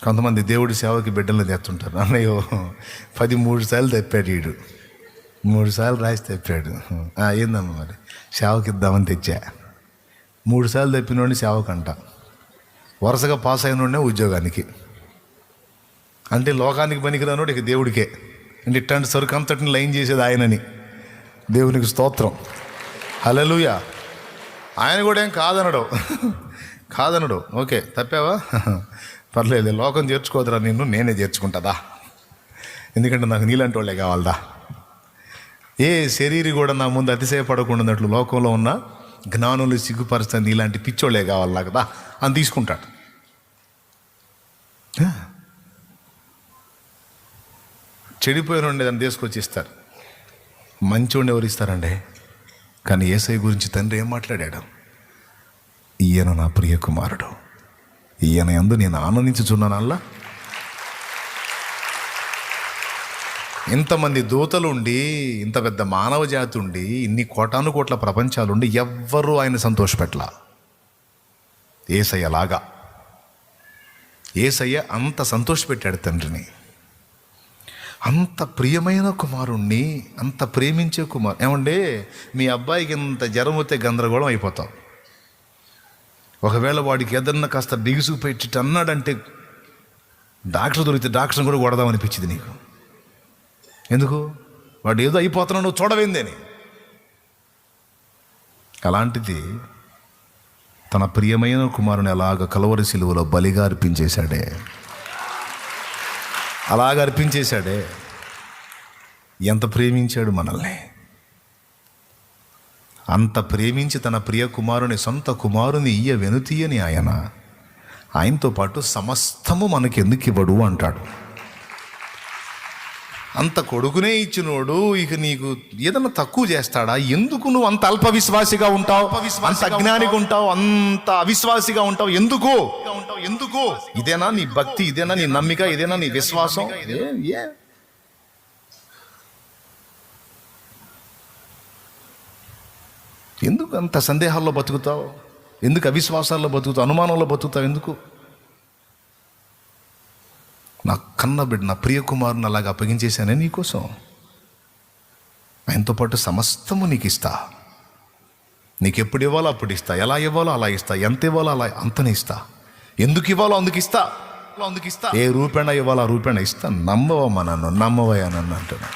కొంతమంది దేవుడి సేవకి బిడ్డలను తెస్తుంటారు. అన్నయ్యో 13 సార్లు తెప్పాడు వీడు, 3 సార్లు రాసి తెప్పాడు. ఏందమ్మా మరి సేవకి ఇద్దామని తెచ్చా. 3 సార్లు తెప్పినోడిని సేవకంట, వరుసగా పాస్ అయినోడినే ఉద్యోగానికి. అంటే లోకానికి పనికిరానోడు ఇక దేవుడికే. అంటే ఇట్లాంటి సరుకు అంతటిని లైన్ చేసేది ఆయనని. దేవునికి స్తోత్రం, హల్లెలూయా. ఆయన కూడా ఏం కాదనడు. ఓకే తప్పావా, పర్లేదు, లోకం చేర్చుకోదురా నిన్ను, నేనే చేర్చుకుంటుందా, ఎందుకంటే నాకు నీలాంటి వాళ్ళే కావాలదా. ఏ శరీరి కూడా నా ముందు అతిశయపడకుండాన్నట్లు లోకంలో ఉన్న జ్ఞానులు సిగ్గుపరుస్తాను, నీలాంటి పిచ్చోళ్ళే కావాలా కదా అని తీసుకుంటాడు. చెడిపోయిన దాన్ని తీసుకొచ్చి ఇస్తారు. మంచోడిని ఎవరు ఇస్తారండి? కానీ యేసయ్య గురించి తండ్రి ఏం మాట్లాడాడు? ఈయన నా ప్రియ కుమారుడు, ఈయన యందు నేను ఆనందించుచున్నానల్లా. ఇంతమంది దూతలు ఉండి, ఇంత పెద్ద మానవ జాతి ఉండి, ఇన్ని కోటాను కోట్ల ప్రపంచాలుండి ఎవ్వరూ ఆయన సంతోషపెట్టలా. యేసయ్యలాగా. యేసయ్య అంత సంతోషపెట్టాడు తండ్రిని. అంత ప్రియమైన కుమారుణ్ణి, అంత ప్రేమించే ఏమంటే మీ అబ్బాయికి ఇంత జ్వరం వస్తే గందరగోళం అయిపోతాం. ఒకవేళ వాడికి ఏదన్నా కాస్త బిగుసు పెట్టి అన్నాడంటే డాక్టర్ దొరికితే డాక్టర్ని కూడా కొడదామనిపించింది నీకు. ఎందుకు? వాడు ఏదో అయిపోతున్నాడు, నువ్వు చూడవేందని. అలాంటిది తన ప్రియమైన కుమారుని అలాగ కలువరి సిలువలో బలిగా అర్పించేశాడే. అలాగ అర్పించేశాడే. ఎంత ప్రేమించాడు మనల్ని. అంత ప్రేమించి తన ప్రియ కుమారుని, సొంత కుమారుని ఇయ్య వెనుతీయని ఆయనతో పాటు సమస్తము మనకెందుకు ఇవ్వడు అంటాడు. అంత కొడుకునే ఇచ్చినోడు ఇక నీకు ఏదన్నా తక్కువ చేస్తాడా? ఎందుకు నువ్వు అంత అల్ప విశ్వాసిగా ఉంటావు, అంత అజ్ఞానిగా ఉంటావు, అంత అవిశ్వాసిగా ఉంటావు? ఎందుకు? ఇదేనా నీ భక్తి? ఇదేనా నీ నమ్మిక? ఇదేనా నీ విశ్వాసం? ఎందుకు అంత సందేహాల్లో బతుకుతావు? ఎందుకు అవిశ్వాసాల్లో బతుకుతావు? అనుమానంలో బతుకుతావు? ఎందుకు? నా కన్న బిడ్డ, నా ప్రియ కుమారుని అలాగా అప్పగించేశానే నీకోసం. ఆయనతో పాటు సమస్తము నీకు ఇస్తా. నీకు ఎప్పుడు ఇవ్వాలో అప్పుడు ఇస్తా, ఎలా ఇవ్వాలో అలా ఇస్తా, ఎంత ఇవ్వాలో అలా అంతనే ఇస్తా, ఎందుకు ఇవ్వాలో అందుకు ఇస్తా, ఏ రూపేణ ఇవ్వాలో ఆ రూపేణ ఇస్తా. నమ్మవమ్మా నన్ను, నమ్మవయ్యా నన్ను అంటున్నా.